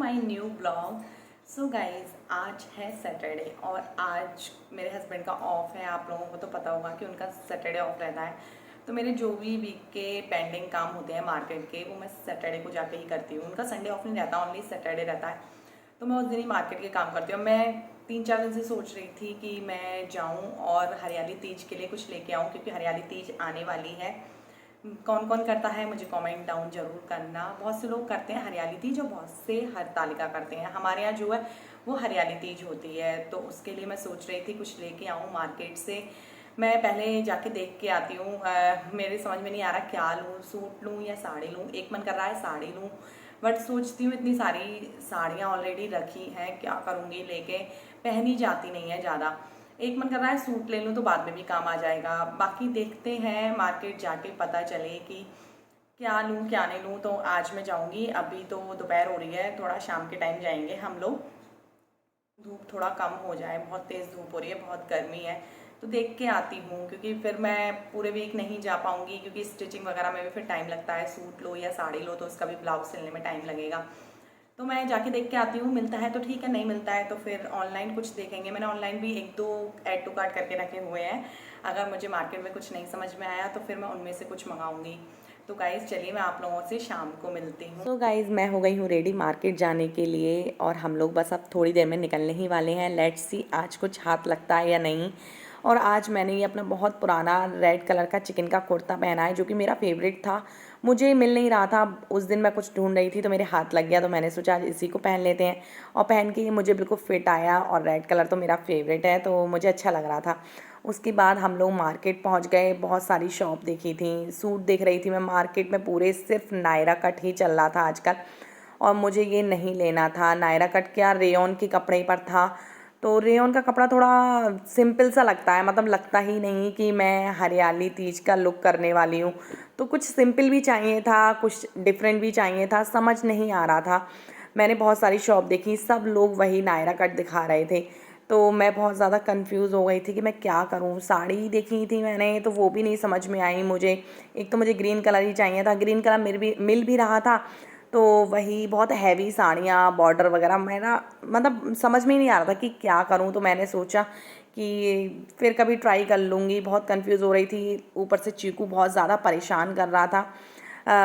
My new blog. So guys, आज है Saturday और आज मेरे हस्बैंड का ऑफ है। आप लोगों को तो पता होगा कि उनका सैटरडे ऑफ रहता है। तो मेरे जो भी वीक के पेंडिंग काम होते हैं मार्केट के, वो मैं सैटरडे को जाके ही करती हूँ। उनका संडे ऑफ नहीं रहता, ओनली सैटरडे रहता है। तो मैं उस दिन ही मार्केट के काम करती हूँ। मैं 3-4 दिन से सोच रही थी कि मैं जाऊँ और हरियाली तीज के लिए कुछ लेके आऊँ, क्योंकि हरियाली तीज आने वाली है। कौन कौन करता है मुझे कमेंट डाउन जरूर करना। बहुत से लोग करते हैं हरियाली तीज और बहुत से हरतालिका करते हैं। हमारे यहाँ जो है वो हरियाली तीज होती है, तो उसके लिए मैं सोच रही थी कुछ लेके आऊँ मार्केट से। मैं पहले जाके देख के आती हूँ। मेरे समझ में नहीं आ रहा क्या लूँ, सूट लूँ या साड़ी लूँ। एक मन कर रहा है साड़ी लूँ, बट सोचती हूँ इतनी सारी साड़ियाँ ऑलरेडी रखी हैं, क्या करूँगी लेके, पहनी जाती नहीं है ज़्यादा। एक मन कर रहा है सूट ले लूँ तो बाद में भी काम आ जाएगा। बाकी देखते हैं मार्केट जाके पता चले कि क्या लूँ क्या नहीं लूँ। तो आज मैं जाऊँगी, अभी तो दोपहर हो रही है, थोड़ा शाम के टाइम जाएंगे हम लोग, धूप थोड़ा कम हो जाए। बहुत तेज़ धूप हो रही है, बहुत गर्मी है। तो देख के आती हूँ, क्योंकि फिर मैं पूरे वीक नहीं जा पाऊँगी, क्योंकि स्टिचिंग वगैरह में भी फिर टाइम लगता है। सूट लो या साड़ी लो तो उसका भी ब्लाउज सिलने में टाइम लगेगा। तो मैं जाके देख के आती हूँ, मिलता है तो ठीक है, नहीं मिलता है तो फिर ऑनलाइन कुछ देखेंगे। मैंने ऑनलाइन भी 1-2 ऐड टू कार्ट करके रखे हुए हैं। अगर मुझे मार्केट में कुछ नहीं समझ में आया तो फिर मैं उनमें से कुछ मंगाऊंगी। तो गाइज़ चलिए, मैं आप लोगों से शाम को मिलती हूँ। तो गाइज़ मैं हो गई हूँ रेडी मार्केट जाने के लिए, और हम लोग बस अब थोड़ी देर में निकलने ही वाले हैं। लेट्स सी आज कुछ हाथ लगता है या नहीं। और आज मैंने ये अपना बहुत पुराना रेड कलर का चिकन का कुर्ता पहना है, जो कि मेरा फेवरेट था। मुझे मिल नहीं रहा था, उस दिन मैं कुछ ढूंढ रही थी तो मेरे हाथ लग गया, तो मैंने सोचा आज इसी को पहन लेते हैं। और पहन के ये मुझे बिल्कुल फिट आया, और रेड कलर तो मेरा फेवरेट है, तो मुझे अच्छा लग रहा था। उसके बाद हम लोग मार्केट पहुंच गए, बहुत सारी शॉप देखी थी, सूट देख रही थी मैं मार्केट में। पूरे सिर्फ नायरा कट ही चल रहा था आजकल, और मुझे ये नहीं लेना था। नायरा कट क्या, रेयॉन के कपड़े पर था। तो रेयॉन का कपड़ा थोड़ा सिंपल सा लगता है, मतलब लगता ही नहीं कि मैं हरियाली तीज का लुक करने वाली हूँ। तो कुछ सिंपल भी चाहिए था, कुछ डिफरेंट भी चाहिए था, समझ नहीं आ रहा था। मैंने बहुत सारी शॉप देखी, सब लोग वही नायरा कट दिखा रहे थे। तो मैं बहुत ज़्यादा कंफ्यूज हो गई थी कि मैं क्या करूँ। साड़ी देखी थी मैंने, तो वो भी नहीं समझ में आई मुझे। एक तो मुझे ग्रीन कलर ही चाहिए था, ग्रीन कलर मिल भी रहा था। तो वही बहुत हैवी साड़ियाँ, बॉर्डर वगैरह, मेरा मतलब समझ में ही नहीं आ रहा था कि क्या करूँ। तो मैंने सोचा कि फिर कभी ट्राई कर लूँगी। बहुत कंफ्यूज हो रही थी, ऊपर से चीकू बहुत ज़्यादा परेशान कर रहा था।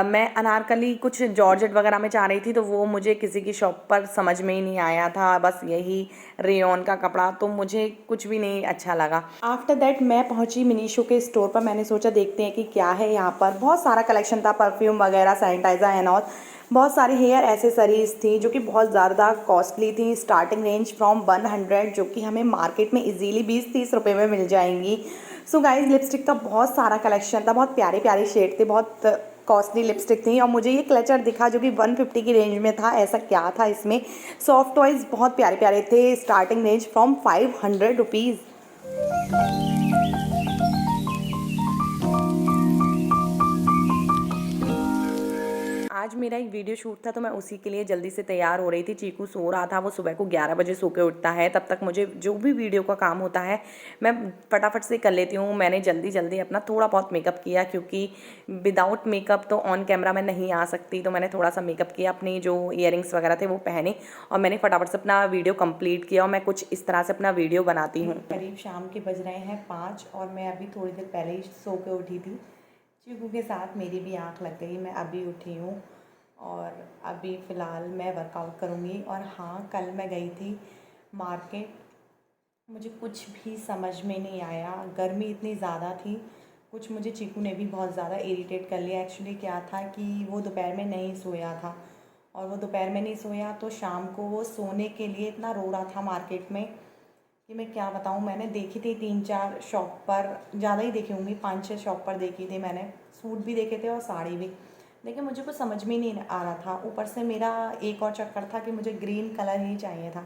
मैं अनारकली कुछ जॉर्जेट वगैरह में चाह रही थी, तो वो मुझे किसी की शॉप पर समझ में ही नहीं आया था। बस यही रेयॉन का कपड़ा, तो मुझे कुछ भी नहीं अच्छा लगा। आफ्टर दैट मैं पहुंची मिनीशो के स्टोर पर। मैंने सोचा देखते हैं कि क्या है यहाँ पर। बहुत सारा कलेक्शन था, परफ्यूम वगैरह, सैनिटाइज़र एंड ऑल। बहुत सारी हेयर एसेसरीज थी जो कि बहुत ज़्यादा कॉस्टली थी। स्टार्टिंग रेंज फ्रॉम 100, जो कि हमें मार्केट में इजीली 20-30 रुपये में मिल जाएंगी। सो गाइस, लिपस्टिक का बहुत सारा कलेक्शन था, बहुत प्यारे प्यारे शेड थे, बहुत कॉस्टली लिपस्टिक थी। और मुझे ये क्लचर दिखा जो कि 150 की रेंज में था। ऐसा क्या था इसमें? सॉफ्ट टॉयज़ बहुत प्यारे प्यारे थे, स्टार्टिंग रेंज फ्रॉम 500 रुपीज़। आज मेरा एक वीडियो शूट था, तो मैं उसी के लिए जल्दी से तैयार हो रही थी। चीकू सो रहा था, वो सुबह को 11 बजे सो के उठता है। तब तक मुझे जो भी वीडियो का काम होता है मैं फटाफट से कर लेती हूँ। मैंने जल्दी जल्दी अपना थोड़ा बहुत मेकअप किया, क्योंकि विदाउट मेकअप तो ऑन कैमरा मैं नहीं आ सकती। तो मैंने थोड़ा सा मेकअप किया, अपनी जो ईयरिंग्स वगैरह थे वो पहने, और मैंने फटाफट से अपना वीडियो कंप्लीट किया। और मैं कुछ इस तरह से अपना वीडियो बनाती हूँ। करीब शाम के बज रहे हैं 5, और मैं अभी थोड़ी देर पहले ही सो के उठी थी। चीकू के साथ मेरी भी आँख लग गई, मैं अभी उठी हूँ और अभी फ़िलहाल मैं वर्कआउट करूँगी। और हाँ, कल मैं गई थी मार्केट, मुझे कुछ भी समझ में नहीं आया। गर्मी इतनी ज़्यादा थी, कुछ मुझे चीकू ने भी बहुत ज़्यादा इरिटेट कर लिया। एक्चुअली क्या था कि वो दोपहर में नहीं सोया था, और वो दोपहर में नहीं सोया तो शाम को वो सोने के लिए इतना रो रहा था मार्केट में कि मैं क्या बताऊँ। मैंने देखी थी 3-4 शॉप पर, ज़्यादा ही देखी होंगी, 5-6 शॉप पर देखी थी मैंने। सूट भी देखे थे और साड़ी भी, लेकिन मुझे कुछ समझ में नहीं आ रहा था। ऊपर से मेरा एक और चक्कर था कि मुझे ग्रीन कलर ही चाहिए था,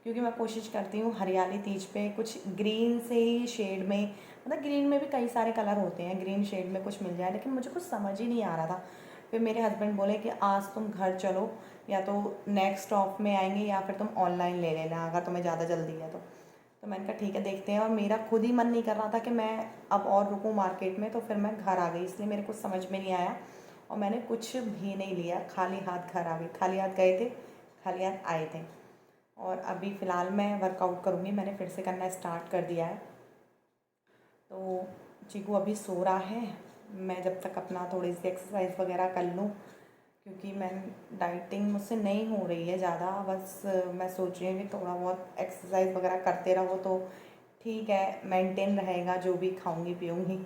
क्योंकि मैं कोशिश करती हूँ हरियाली तीज पे कुछ ग्रीन से ही शेड में, मतलब ग्रीन में भी कई सारे कलर होते हैं, ग्रीन शेड में कुछ मिल जाए, लेकिन मुझे कुछ समझ ही नहीं आ रहा था। फिर मेरे हस्बैंड बोले कि आज तुम घर चलो, या तो नेक्स्ट ऑफ में आएंगे या फिर तुम ऑनलाइन ले लेना अगर तुम्हें ज़्यादा जल्दी है तो मैंने कहा ठीक है, देखते हैं। और मेरा खुद ही मन नहीं कर रहा था कि मैं अब और रुकूं मार्केट में, तो फिर मैं घर आ गई। इसलिए मेरे कुछ समझ में नहीं आया और मैंने कुछ भी नहीं लिया, खाली हाथ घर आ गई। खाली हाथ गए थे, खलियान आए थे। और अभी फ़िलहाल मैं वर्कआउट करूँगी, मैंने फिर से करना स्टार्ट कर दिया है। तो चीकू अभी सो रहा है, मैं जब तक अपना थोड़ी सी एक्सरसाइज वगैरह कर लूँ, क्योंकि मैं डाइटिंग मुझसे नहीं हो रही है ज़्यादा। बस मैं सोच रही हूँ कि थोड़ा बहुत एक्सरसाइज वगैरह करते रहो तो ठीक है, मेंटेन रहेगा जो भी खाऊंगी पीऊँगी।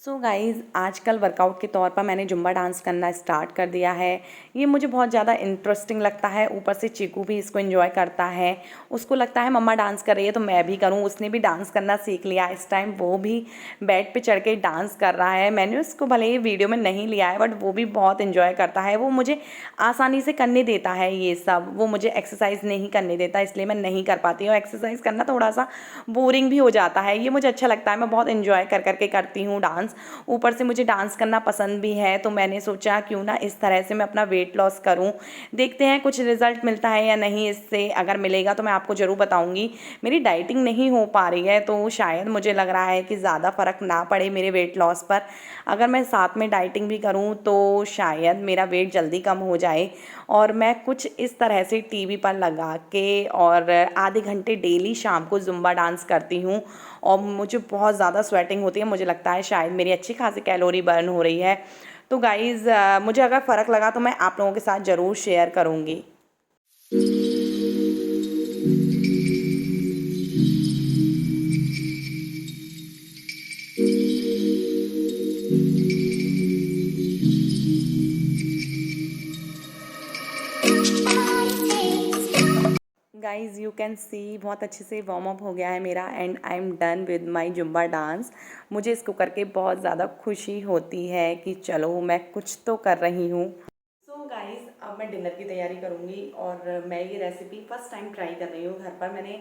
सो गाइज़, आजकल वर्कआउट के तौर पर मैंने जुम्बा डांस करना स्टार्ट कर दिया है। ये मुझे बहुत ज़्यादा इंटरेस्टिंग लगता है। ऊपर से चीकू भी इसको एंजॉय करता है, उसको लगता है मम्मा डांस कर रही है तो मैं भी करूँ। उसने भी डांस करना सीख लिया इस टाइम, वो भी बेड पे चढ़ के डांस कर रहा है। मैंने उसको भले ही वीडियो में नहीं लिया है, बट वो भी बहुत इन्जॉय करता है। वो मुझे आसानी से करने देता है ये सब, वो मुझे एक्सरसाइज नहीं करने देता, इसलिए मैं नहीं कर पाती हूँ। एक्सरसाइज करना थोड़ा सा बोरिंग भी हो जाता है, ये मुझे अच्छा लगता है। मैं बहुत इन्जॉय कर करके करती हूँ डांस। ऊपर से मुझे डांस करना पसंद भी है, तो मैंने सोचा क्यों ना इस तरह से मैं अपना वेट लॉस करूं। देखते हैं कुछ रिजल्ट मिलता है या नहीं इससे। अगर मिलेगा तो मैं आपको ज़रूर बताऊंगी। मेरी डाइटिंग नहीं हो पा रही है, तो शायद मुझे लग रहा है कि ज़्यादा फ़र्क ना पड़े मेरे वेट लॉस पर। अगर मैं साथ में डाइटिंग भी करूं तो शायद मेरा वेट जल्दी कम हो जाए। और मैं कुछ इस तरह से टीवी पर लगा के और आधे घंटे डेली शाम को जुम्बा डांस करती हूँ, और मुझे बहुत ज़्यादा स्वेटिंग होती है। मुझे लगता है शायद मेरी अच्छी खासी कैलोरी बर्न हो रही है। तो गाइज़, मुझे अगर फ़र्क लगा तो मैं आप लोगों के साथ ज़रूर शेयर करूँगी। गाइज़, यू कैन सी बहुत अच्छे से वार्म अप हो गया है मेरा, and I am done with my Zumba dance. मुझे इसको करके बहुत ज़्यादा खुशी होती है कि चलो मैं कुछ तो कर रही हूँ। सो गाइज़, अब मैं डिनर की तैयारी करूँगी, और मैं ये रेसिपी फ़र्स्ट टाइम ट्राई कर रही हूँ घर पर। मैंने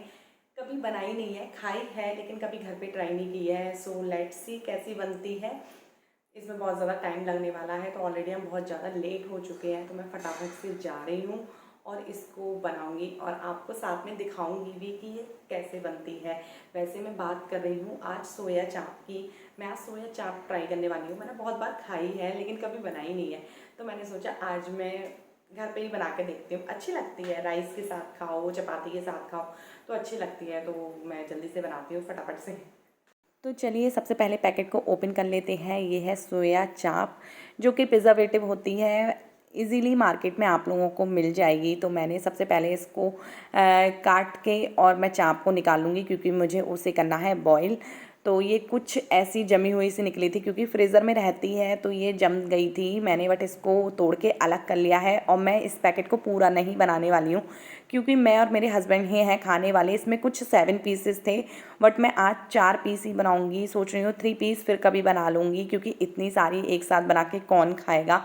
कभी बनाई नहीं है, खाई है लेकिन कभी घर पे ट्राई नहीं की है। सो लेट्स सी कैसी बनती है। इसमें बहुत ज़्यादा टाइम लगने वाला है, तो ऑलरेडी हम बहुत ज़्यादा लेट हो चुके हैं, तो मैं फटाफट से जा रही हूँ और इसको बनाऊंगी और आपको साथ में दिखाऊंगी भी कि ये कैसे बनती है। वैसे मैं बात कर रही हूँ आज सोया चाप की। मैं आज सोया चाप ट्राई करने वाली हूँ। मैंने बहुत बार खाई है लेकिन कभी बनाई नहीं है, तो मैंने सोचा आज मैं घर पे ही बना के देखती हूँ। अच्छी लगती है, राइस के साथ खाओ, चपाती के साथ खाओ तो अच्छी लगती है। तो मैं जल्दी से बनाती हूँ फटाफट से। तो चलिए सबसे पहले पैकेट को ओपन कर लेते हैं। ये है सोया चाप, जो कि प्रिजर्वेटिव होती है, इजीली मार्केट में आप लोगों को मिल जाएगी। तो मैंने सबसे पहले इसको काट के और मैं चाप को निकाल लूँगी, क्योंकि मुझे उसे करना है बॉईल। तो ये कुछ ऐसी जमी हुई सी निकली थी, क्योंकि फ्रीज़र में रहती है तो ये जम गई थी। मैंने बट इसको तोड़ के अलग कर लिया है, और मैं इस पैकेट को पूरा नहीं बनाने वाली हूँ, क्योंकि मैं और मेरे हस्बैंड ही हैं खाने वाले। इसमें कुछ 7 पीसेस थे, बट मैं आज 4 पीस ही बनाऊँगी। सोच रही हूँ 3 पीस फिर कभी बना लूँगी, क्योंकि इतनी सारी एक साथ बना के कौन खाएगा।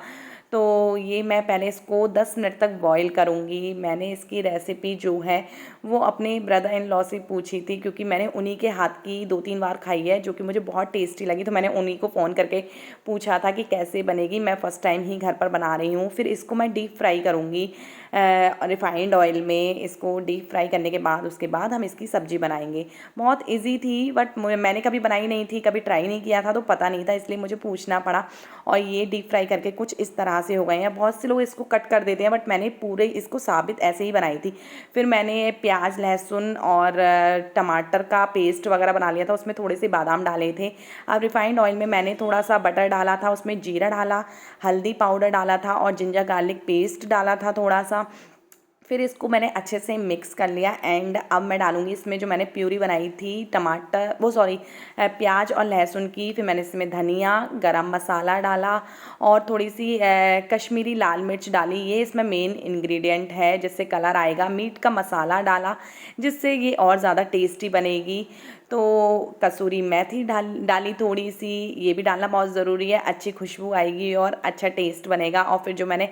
तो ये मैं पहले इसको 10 मिनट तक बॉईल करूँगी। मैंने इसकी रेसिपी जो है वो अपने ब्रदर इन लॉ से पूछी थी, क्योंकि मैंने उन्हीं के हाथ की 2-3 बार खाई है, जो कि मुझे बहुत टेस्टी लगी। तो मैंने उन्हीं को फ़ोन करके पूछा था कि कैसे बनेगी। मैं फ़र्स्ट टाइम ही घर पर बना रही हूँ। फिर इसको मैं डीप फ्राई करूँगी रिफाइंड ऑयल में। इसको डीप फ्राई करने के बाद उसके बाद हम इसकी सब्ज़ी बनाएंगे। बहुत इजी थी, बट मैंने कभी बनाई नहीं थी, कभी ट्राई नहीं किया था, तो पता नहीं था, इसलिए मुझे पूछना पड़ा। और ये डीप फ्राई करके कुछ इस तरह से हो गए हैं। बहुत से लोग इसको कट कर देते हैं, बट मैंने पूरे इसको साबित ऐसे ही बनाई थी। फिर मैंने प्याज, लहसुन और टमाटर का पेस्ट वगैरह बना लिया था, उसमें थोड़े से बादाम डाले थे। अब रिफाइंड ऑयल में मैंने थोड़ा सा बटर डाला था, उसमें जीरा डाला, हल्दी पाउडर डाला था और जिंजर गार्लिक पेस्ट डाला था थोड़ा सा। फिर इसको मैंने अच्छे से मिक्स कर लिया, एंड अब मैं डालूंगी इसमें जो मैंने प्यूरी बनाई थी टमाटर प्याज और लहसुन की। फिर मैंने इसमें धनिया, गरम मसाला डाला और थोड़ी सी कश्मीरी लाल मिर्च डाली। ये इसमें मेन इंग्रेडिएंट है, जिससे कलर आएगा। मीट का मसाला डाला, जिससे ये और ज़्यादा टेस्टी बनेगी। तो कसूरी मेथी डाली थोड़ी सी, ये भी डालना बहुत ज़रूरी है, अच्छी खुशबू आएगी और अच्छा टेस्ट बनेगा। और फिर जो मैंने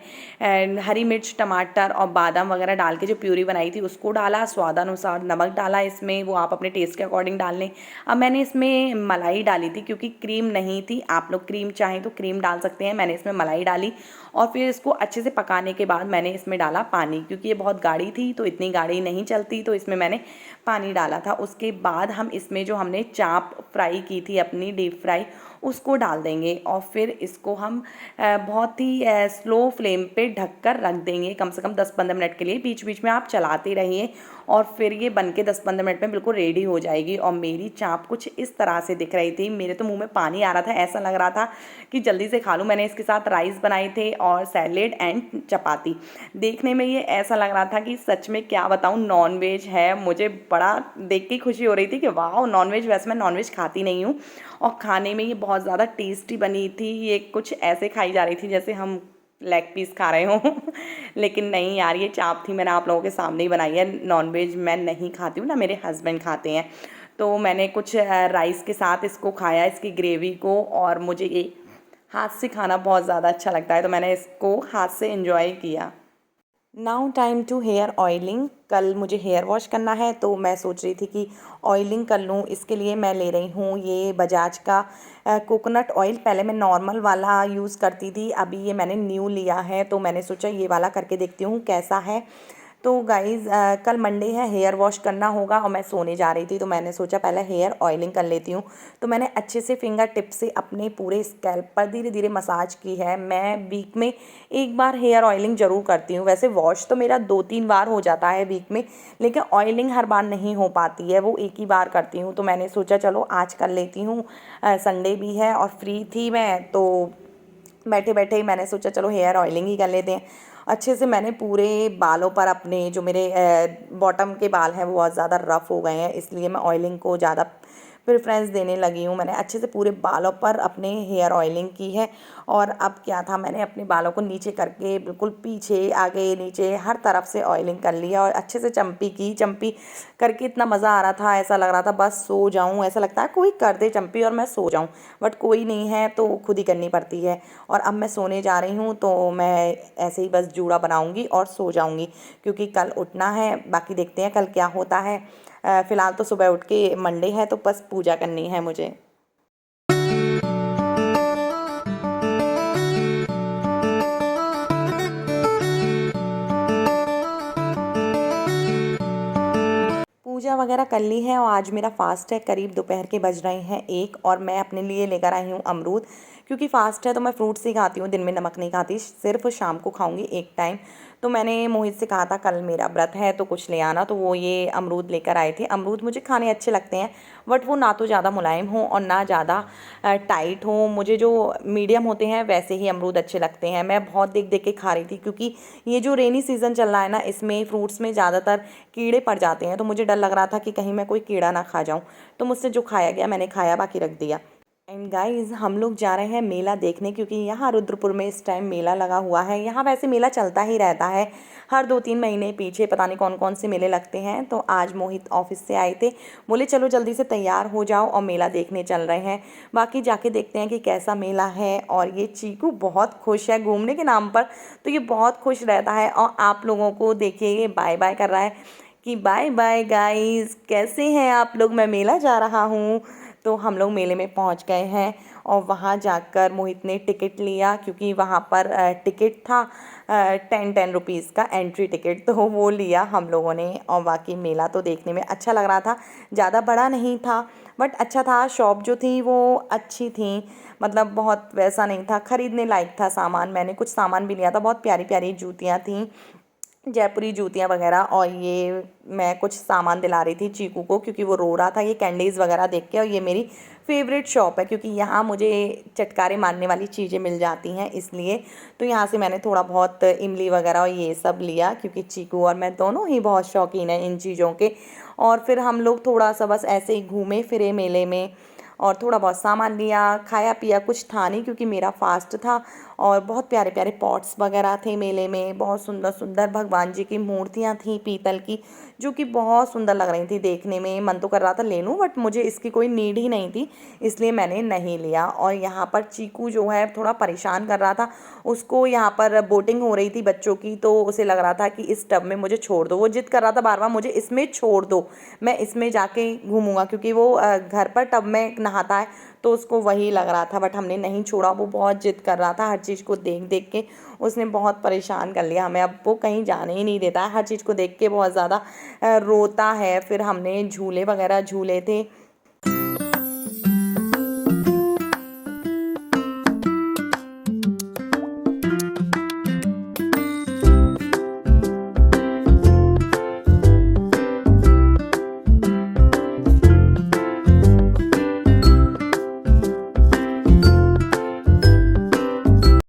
हरी मिर्च, टमाटर और बादाम वगैरह डाल के जो प्यूरी बनाई थी उसको डाला। स्वादानुसार नमक डाला इसमें, वो आप अपने टेस्ट के अकॉर्डिंग डाल लें। अब मैंने इसमें मलाई डाली थी, क्योंकि क्रीम नहीं थी। आप लोग क्रीम चाहें तो क्रीम डाल सकते हैं, मैंने इसमें मलाई डाली। और फिर इसको अच्छे से पकाने के बाद मैंने इसमें डाला पानी, क्योंकि ये बहुत गाढ़ी थी तो इतनी गाढ़ी नहीं चलती, तो इसमें मैंने पानी डाला था। उसके बाद हम इसमें जो हमने चाप फ्राई की थी अपनी डीप फ्राई, उसको डाल देंगे और फिर इसको हम बहुत ही स्लो फ्लेम पे ढककर रख देंगे कम से कम 10-15 मिनट के लिए। बीच बीच में आप चलाते रहिए और फिर ये बन के 10-15 मिनट में बिल्कुल रेडी हो जाएगी। और मेरी चाप कुछ इस तरह से दिख रही थी, मेरे तो मुंह में पानी आ रहा था, ऐसा लग रहा था कि जल्दी से खा लूँ। मैंने इसके साथ राइस बनाए थे और सैलेड एंड चपाती। देखने में ये ऐसा लग रहा था कि सच में क्या बताऊँ, नॉन वेज है। मुझे बड़ा देख के खुशी हो रही थी कि वाह नॉन वेज। वैसे मैं नॉन वेज खाती नहीं हूँ और खाने में ये बहुत ज़्यादा टेस्टी बनी थी। ये कुछ ऐसे खाई जा रही थी जैसे हम लेग पीस खा रहे हों लेकिन नहीं यार, ये चाप थी, मैंने आप लोगों के सामने ही बनाई है। नॉनवेज मैं नहीं खाती हूँ ना, मेरे हस्बैंड खाते हैं। तो मैंने कुछ राइस के साथ इसको खाया, इसकी ग्रेवी को। और मुझे ये हाथ से खाना बहुत ज़्यादा अच्छा लगता है, तो मैंने इसको हाथ से एंजॉय किया। Now time to hair oiling. कल मुझे हेयर वॉश करना है तो मैं सोच रही थी कि ऑयलिंग कर लूँ। इसके लिए मैं ले रही हूँ ये बजाज का कोकोनट ऑयल। पहले मैं नॉर्मल वाला यूज़ करती थी, अभी ये मैंने न्यू लिया है तो मैंने सोचा ये वाला करके देखती हूँ कैसा है। तो गाइज़ कल मंडे है, हेयर वॉश करना होगा और मैं सोने जा रही थी तो मैंने सोचा पहले हेयर ऑयलिंग कर लेती हूँ। तो मैंने अच्छे से फिंगर टिप से अपने पूरे स्कैल्प पर धीरे धीरे मसाज की है। मैं वीक में एक बार हेयर ऑयलिंग ज़रूर करती हूँ। वैसे वॉश तो मेरा 2-3 बार हो जाता है वीक में, लेकिन ऑयलिंग हर बार नहीं हो पाती है, वो एक ही बार करती हूँ। तो मैंने सोचा चलो आज कर लेती हूँ, संडे भी है और फ्री थी मैं, तो बैठे बैठे ही मैंने सोचा चलो हेयर ऑयलिंग ही कर लेते हैं। अच्छे से मैंने पूरे बालों पर, अपने जो मेरे बॉटम के बाल हैं वो बहुत ज़्यादा रफ़ हो गए हैं, इसलिए मैं ऑयलिंग को ज़्यादा प्रेफरेंस देने लगी हूँ। मैंने अच्छे से पूरे बालों पर अपने हेयर ऑयलिंग की है। और अब क्या था, मैंने अपने बालों को नीचे करके बिल्कुल पीछे आगे नीचे हर तरफ से ऑयलिंग कर लिया और अच्छे से चम्पी की। चम्पी करके इतना मज़ा आ रहा था, ऐसा लग रहा था बस सो जाऊँ। ऐसा लगता है कोई कर दे चम्पी और मैं सो जाऊँ, बट कोई नहीं है तो खुद ही करनी पड़ती है। और अब मैं सोने जा रही हूँ तो मैं ऐसे ही बस जूड़ा बनाऊँगी और सो जाऊँगी, क्योंकि कल उठना है। बाकी देखते हैं कल क्या होता है। फ़िलहाल तो सुबह उठ के मंडे है तो बस पूजा करनी है मुझे। पूजा वगैरह कर ली है और आज मेरा फ़ास्ट है। करीब दोपहर के बज रहे हैं 1 और मैं अपने लिए लेकर आई हूँ अमरूद। क्योंकि फ़ास्ट है तो मैं फ्रूट्स ही खाती हूँ, दिन में नमक नहीं खाती, सिर्फ शाम को खाऊंगी एक टाइम। तो मैंने मोहित से कहा था कल मेरा व्रत है तो कुछ ले आना, तो वो ये अमरूद लेकर आए थे। अमरूद मुझे खाने अच्छे लगते हैं, बट वो ना तो ज़्यादा मुलायम हो और ना ज़्यादा टाइट हो। मुझे जो मीडियम होते हैं वैसे ही अमरूद अच्छे लगते हैं। मैं बहुत देख देख के खा रही थी, क्योंकि ये जो रेनी सीज़न चल रहा है ना, इसमें फ्रूट्स में ज़्यादातर कीड़े पड़ जाते हैं, तो मुझे डर लग रहा था कि कहीं मैं कोई कीड़ा ना खा जाऊं। तो मुझसे जो खाया गया मैंने खाया, बाकी रख दिया। एंड गाइस हम लोग जा रहे हैं मेला देखने, क्योंकि यहाँ रुद्रपुर में इस टाइम मेला लगा हुआ है। यहाँ वैसे मेला चलता ही रहता है, हर 2-3 महीने पीछे पता नहीं कौन कौन से मेले लगते हैं। तो आज मोहित ऑफिस से आए थे, बोले चलो जल्दी से तैयार हो जाओ और मेला देखने चल रहे हैं। बाकी जाके देखते हैं कि कैसा मेला है। और ये चीकू बहुत खुश है घूमने के नाम पर, तो ये बहुत खुश रहता है। और आप लोगों को देखिए ये बाय बाय कर रहा है कि बाय बाय गाइस, कैसे हैं आप लोग, मैं मेला जा रहा हूँ। तो हम लोग मेले में पहुँच गए हैं और वहाँ जाकर मोहित ने टिकट लिया, क्योंकि वहाँ पर टिकट था 10-10 रुपीज़ का एंट्री टिकट, तो वो लिया हम लोगों ने। और बाकी मेला तो देखने में अच्छा लग रहा था, ज़्यादा बड़ा नहीं था बट अच्छा था। शॉप जो थी वो अच्छी थी, मतलब बहुत वैसा नहीं था, ख़रीदने लायक था सामान। मैंने कुछ सामान भी लिया था, बहुत प्यारी प्यारी जूतियाँ थीं, जयपुरी जूतियाँ वगैरह। और ये मैं कुछ सामान दिला रही थी चीकू को, क्योंकि वो रो रहा था ये कैंडीज़ वगैरह देख के। और ये मेरी फेवरेट शॉप है, क्योंकि यहाँ मुझे चटकारे मारने वाली चीज़ें मिल जाती हैं, इसलिए। तो यहाँ से मैंने थोड़ा बहुत इमली वगैरह और ये सब लिया, क्योंकि चीकू और मैं दोनों ही बहुत शौकीन हैं इन चीज़ों के। और फिर हम लोग थोड़ा सा बस ऐसे ही घूमे फिरे मेले में और थोड़ा बहुत सामान लिया, खाया पिया कुछ था नहीं, क्योंकि मेरा फास्ट था। और बहुत प्यारे प्यारे पॉट्स वगैरह थे मेले में, बहुत सुंदर सुंदर भगवान जी की मूर्तियाँ थी पीतल की, जो कि बहुत सुंदर लग रही थी देखने में। मन तो कर रहा था ले लूँ, बट मुझे इसकी कोई नीड ही नहीं थी, इसलिए मैंने नहीं लिया। और यहाँ पर चीकू जो है थोड़ा परेशान कर रहा था, उसको यहाँ पर बोटिंग हो रही थी बच्चों की, तो उसे लग रहा था कि इस टब में मुझे छोड़ दो। वो जिद कर रहा था बार बार मुझे इसमें छोड़ दो, मैं इसमें जाके घूमूंगा, क्योंकि वो घर पर टब में नहाता है, तो उसको वही लग रहा था। बट हमने नहीं छोड़ा, वो बहुत जिद कर रहा था, हर चीज़ को देख देख के उसने बहुत परेशान कर लिया हमें। अब वो कहीं जाने ही नहीं देता है, हर चीज़ को देख के बहुत ज़्यादा रोता है। फिर हमने झूले वगैरह झूले थे।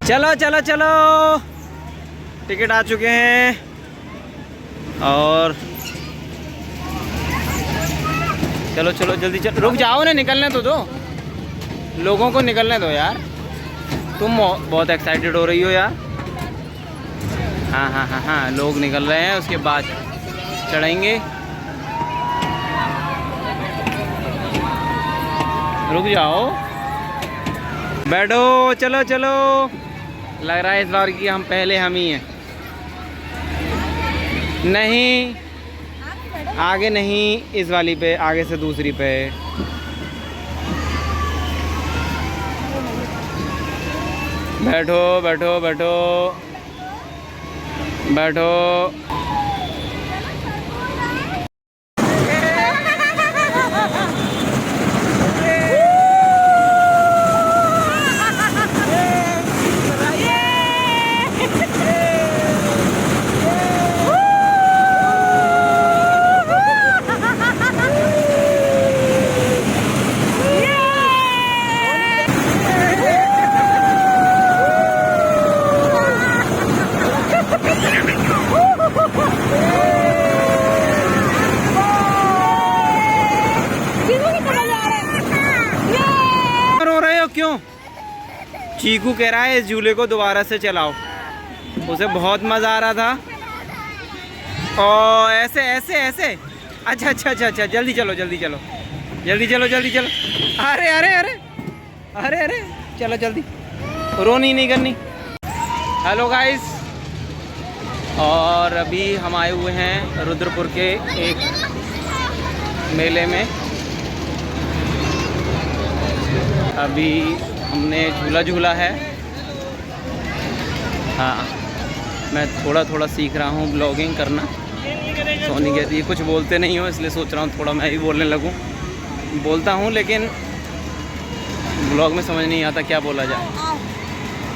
चलो चलो चलो, टिकट आ चुके हैं और चलो चलो जल्दी चलो, रुक जाओ ना, निकलने तो दो लोगों को, निकलने दो यार। तुम बहुत एक्साइटेड हो रही हो यार। हाँ हाँ हाँ हाँ, लोग निकल रहे हैं, उसके बाद चढ़ेंगे। रुक जाओ, बैठो, चलो चलो। लग रहा है इस बार की हम पहले हम ही हैं। नहीं आगे नहीं, इस वाली पे, आगे से दूसरी पे। बैठो बैठो बैठो बैठो। क्यों? चीकू कह रहा है इस झूले को दोबारा से चलाओ, उसे बहुत मज़ा आ रहा था। ओ ऐसे ऐसे ऐसे, अच्छा अच्छा अच्छा अच्छा, जल्दी चलो जल्दी चलो जल्दी चलो जल्दी चलो। अरे अरे अरे अरे अरे, चलो जल्दी, रोनी नहीं करनी। हेलो गाइस, और अभी हम आए हुए हैं रुद्रपुर के एक मेले में। अभी हमने झूला झूला है। हाँ, मैं थोड़ा थोड़ा सीख रहा हूँ ब्लॉगिंग करना। सोनी कहती है कुछ बोलते नहीं हो, इसलिए सोच रहा हूँ थोड़ा मैं भी बोलने लगूँ। बोलता हूँ लेकिन ब्लॉग में समझ नहीं आता क्या बोला जाए।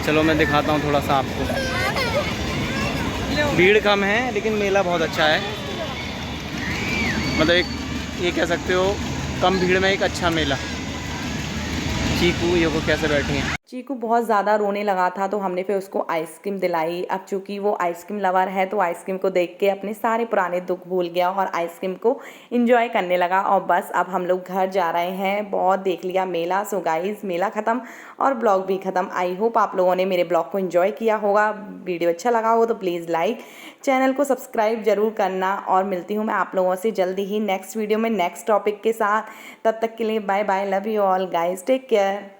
चलो मैं दिखाता हूँ थोड़ा सा आपको। भीड़ कम है लेकिन मेला बहुत अच्छा है। मतलब एक ये कह सकते हो कम भीड़ में एक अच्छा मेला। चीकू ये को कैसे बैठी हैं? चीकू बहुत ज़्यादा रोने लगा था तो हमने फिर उसको आइसक्रीम दिलाई। अब चूँकि वो आइसक्रीम लवर है तो आइसक्रीम को देख के अपने सारे पुराने दुख भूल गया और आइसक्रीम को एंजॉय करने लगा। और बस अब हम लोग घर जा रहे हैं। बहुत देख लिया मेला। सो गाइस, मेला ख़त्म और ब्लॉग भी ख़त्म। आई होप आप लोगों ने मेरे ब्लॉग को एंजॉय किया होगा। वीडियो अच्छा लगा हो तो प्लीज़ लाइक, चैनल को सब्सक्राइब ज़रूर करना। और मिलती हूँ मैं आप लोगों से जल्दी ही नेक्स्ट वीडियो में नेक्स्ट टॉपिक के साथ। तब तक के लिए bye bye, love you all guys, take care.